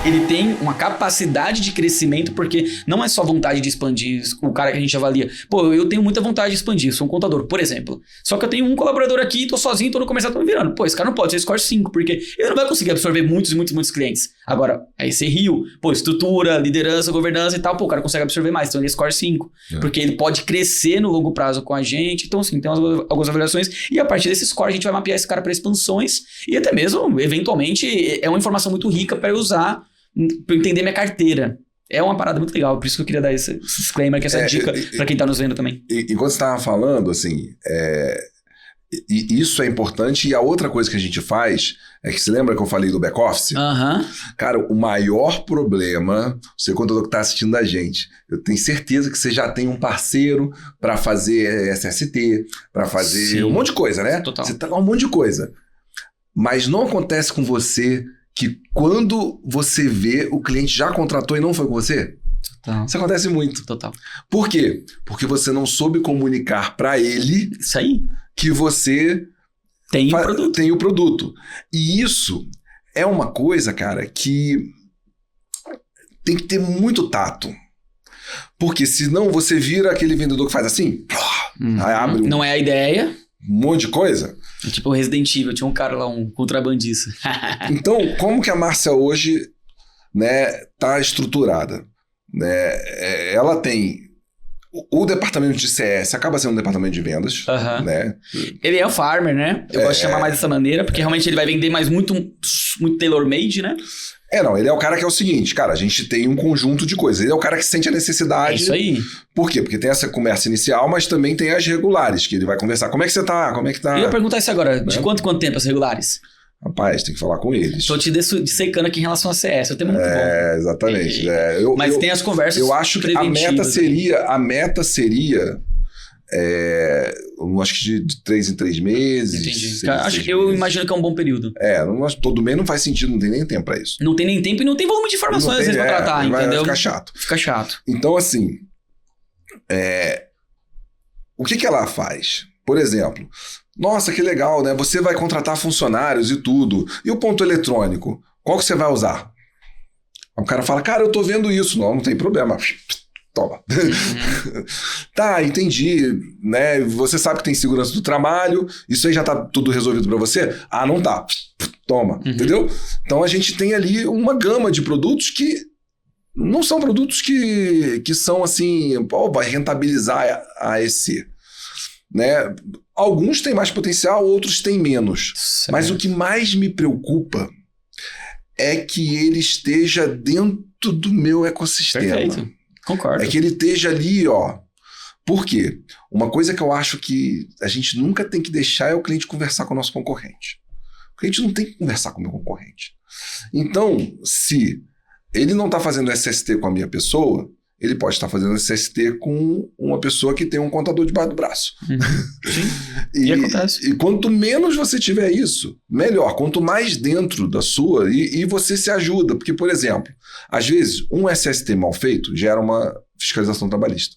ele tem uma capacidade de crescimento, porque não é só vontade de expandir, o cara que a gente avalia. Pô, eu tenho muita vontade de expandir, sou um contador, por exemplo. Só que eu tenho um colaborador aqui, tô sozinho, tô no comercial, tô me virando. Pô, esse cara não pode ser score 5, porque ele não vai conseguir absorver muitos clientes. Agora, aí você riu, pô, estrutura, liderança, governança e tal, pô, o cara consegue absorver mais, então ele é score 5. Porque ele pode crescer no longo prazo com a gente. Então, assim, tem algumas avaliações, e a partir desse score a gente vai mapear esse cara para expansões, e até mesmo, eventualmente, é uma informação muito rica para eu usar, para eu entender minha carteira. É uma parada muito legal, por isso que eu queria dar esse disclaimer, que essa dica para quem tá nos vendo também. Enquanto você estava falando, assim, isso é importante, e a outra coisa que a gente faz é que, você lembra que eu falei do back-office? Cara, o maior problema, você contador que está assistindo a gente, eu tenho certeza que você já tem um parceiro para fazer SST, para fazer um monte de coisa, né? Total. Você tá com um monte de coisa. Mas não acontece com você que quando você vê, o cliente já contratou e não foi com você? Total. Isso acontece muito. Total. Por quê? Porque você não soube comunicar para ele isso aí. Que você tem o produto. E isso é uma coisa, cara, que tem que ter muito tato. Porque senão você vira aquele vendedor que faz assim, aí abre não é a ideia. Um monte de coisa. É tipo o Resident Evil, tinha um cara lá, um contrabandista. Então, como que a Márcia hoje, né, tá estruturada? Né? Ela tem... O departamento de CS acaba sendo um departamento de vendas, né? Ele é o farmer, né? Eu gosto de chamar mais dessa maneira, porque realmente ele vai vender mais muito tailor-made, né? Não, ele é o cara que é o seguinte, cara, a gente tem um conjunto de coisas. Ele é o cara que sente a necessidade. É isso aí. Por quê? Porque tem essa conversa inicial, mas também tem as regulares, que ele vai conversar. Como é que você tá? Como é que tá? Eu ia perguntar isso agora, de quanto tempo as regulares? Rapaz, tem que falar com eles. Tô te dissecando aqui em relação a CS, eu tenho muito bom. Exatamente. Mas tem as conversas. Eu acho que a meta seria eu acho que de 3 em 3 meses. Entendi. Eu imagino que é um bom período. Todo mês não faz sentido, não tem nem tempo pra isso. Não tem nem tempo e não tem volume de informações às vezes pra tratar, entendeu? Fica chato. Fica chato. Então, assim, o que ela faz? Por exemplo, nossa, que legal, né? Você vai contratar funcionários e tudo. E o ponto eletrônico? Qual que você vai usar? O cara fala, cara, eu tô vendo isso. Não tem problema. Toma. Tá, entendi. Né? Você sabe que tem segurança do trabalho. Isso aí já tá tudo resolvido pra você? Ah, não tá. Toma. Entendeu? Então a gente tem ali uma gama de produtos que não são produtos que são assim, vai rentabilizar a EC. Né? Alguns têm mais potencial, outros têm menos. Certo. Mas o que mais me preocupa é que ele esteja dentro do meu ecossistema. Perfeito. Concordo. É que ele esteja ali, ó. Por quê? Uma coisa que eu acho que a gente nunca tem que deixar é o cliente conversar com o nosso concorrente. O cliente não tem que conversar com o meu concorrente. Então, se ele não está fazendo SST com a minha pessoa, ele pode estar fazendo SST com uma pessoa que tem um contador debaixo do braço. E acontece. E quanto menos você tiver isso, melhor. Quanto mais dentro da sua, e você se ajuda. Porque, por exemplo, às vezes, um SST mal feito gera uma fiscalização trabalhista.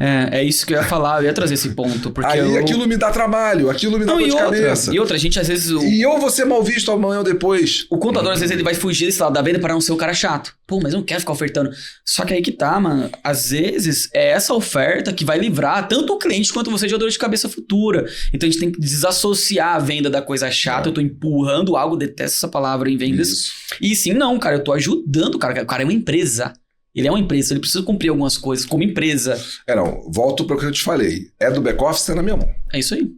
É isso que eu ia falar, eu ia trazer esse ponto. Porque aí aquilo me dá trabalho, aquilo me dá dor de cabeça. E outra, a gente às vezes... E eu vou ser mal visto amanhã ou depois. O contador, às vezes, ele vai fugir desse lado da venda para não ser o cara chato. Pô, mas eu não quero ficar ofertando. Só que aí que tá, mano. Às vezes, é essa oferta que vai livrar tanto o cliente quanto você de dor de cabeça futura. Então, a gente tem que desassociar a venda da coisa chata. Eu tô empurrando algo, detesto essa palavra em vendas. Isso. E sim, não, cara, eu tô ajudando o cara. O cara é uma empresa. Ele é uma empresa, ele precisa cumprir algumas coisas como empresa. Volto para o que eu te falei. É do back-office, é na minha mão. É isso aí.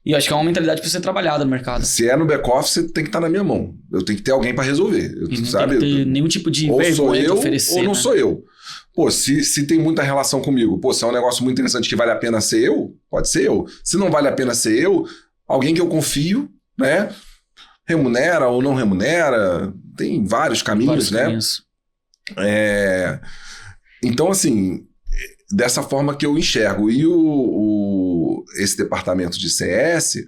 E eu acho que é uma mentalidade para ser trabalhada no mercado. Se é no back-office, tem que estar na minha mão. Eu tenho que ter alguém para resolver. Não sabe? Tem que ter nenhum tipo de vergonha de oferecer. Ou não sou eu. Pô, se tem muita relação comigo, se é um negócio muito interessante que vale a pena ser eu, pode ser eu. Se não vale a pena ser eu, alguém que eu confio, né? Remunera ou não remunera. Tem vários caminhos, né? Então, assim, dessa forma que eu enxergo. E esse departamento de CS,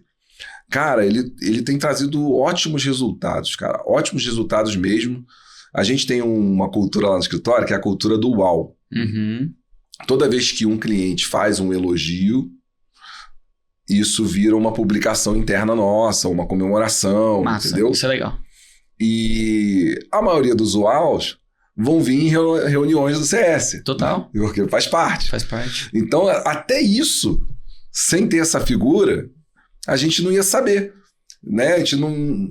cara, ele tem trazido ótimos resultados, cara. Ótimos resultados mesmo. A gente tem uma cultura lá no escritório que é a cultura do uau. Toda vez que um cliente faz um elogio, isso vira uma publicação interna nossa, uma comemoração, massa, entendeu? Isso é legal. E a maioria dos UAUs vão vir em reuniões do CS. Total. Porque faz parte. Faz parte. Então, até isso, sem ter essa figura, a gente não ia saber, né? A gente não...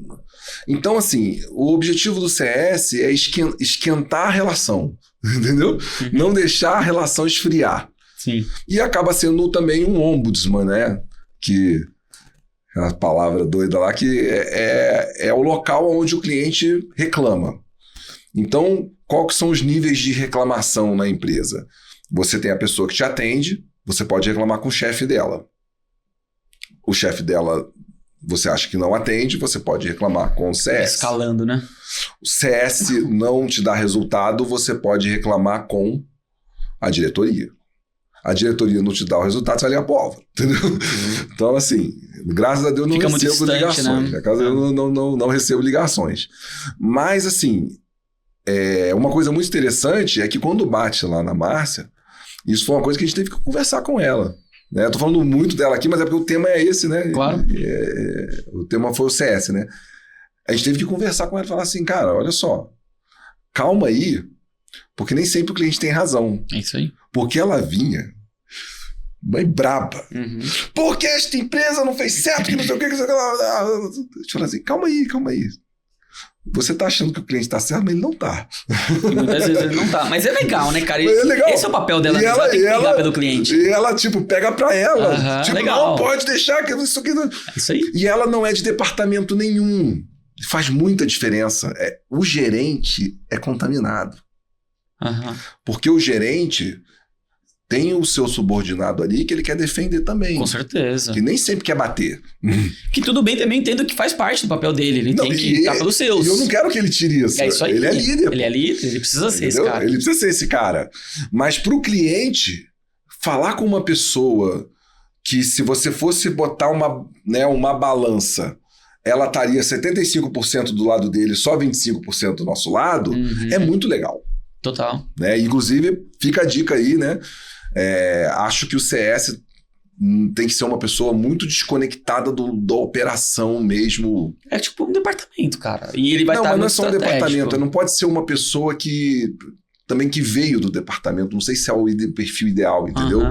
Então, assim, o objetivo do CS é esquentar a relação, entendeu? Não deixar a relação esfriar. Sim. E acaba sendo também um ombudsman, né? Que é a palavra doida lá, que é o local onde o cliente reclama. Então, quais que são os níveis de reclamação na empresa? Você tem a pessoa que te atende, você pode reclamar com o chefe dela. O chefe dela, você acha que não atende, você pode reclamar com o CS. Escalando, né? O CS não te dá resultado, você pode reclamar com a diretoria. A diretoria não te dá o resultado, você vai ligar pro Álvaro, entendeu? Então, assim, graças a Deus não recebo ligações. Né? Graças a Deus não recebo ligações. Mas, assim, uma coisa muito interessante é que quando bate lá na Márcia, isso foi uma coisa que a gente teve que conversar com ela. Né? Eu tô falando muito dela aqui, mas é porque o tema é esse, né? Claro. O tema foi o CS, né? A gente teve que conversar com ela e falar assim, cara, olha só, calma aí, porque nem sempre o cliente tem razão. É isso aí. Porque ela vinha bem braba. Uhum. Porque esta empresa não fez certo, que não sei o que, que não sei o que. Deixa eu falar assim, calma aí. Você tá achando que o cliente tá certo, mas ele não tá. E muitas vezes ele não tá. Mas é legal, né, cara? É legal. Esse é o papel dela. Ela tem que pegar pelo cliente. E ela, tipo, pega pra ela. Tipo, legal. Não pode deixar que isso aqui... Não... É isso aí. E ela não é de departamento nenhum. Faz muita diferença. O gerente é contaminado. Uhum. Porque o gerente tem o seu subordinado ali que ele quer defender também. Com certeza. Que nem sempre quer bater. Que tudo bem, também entendo que faz parte do papel dele. Ele tem que estar pelos seus. E eu não quero que ele tire isso. É isso aí. Ele é líder. Ele é líder, ele precisa ser esse cara. Ele precisa ser esse cara. Mas pro cliente, falar com uma pessoa que se você fosse botar uma balança, ela estaria 75% do lado dele, só 25% do nosso lado, é muito legal. Total. Né? Inclusive, fica a dica aí, né? Acho que o CS tem que ser uma pessoa muito desconectada da operação mesmo. É tipo um departamento, cara. E ele vai estar mas não no é só um departamento. Não pode ser uma pessoa que veio do departamento. Não sei se é o perfil ideal, entendeu?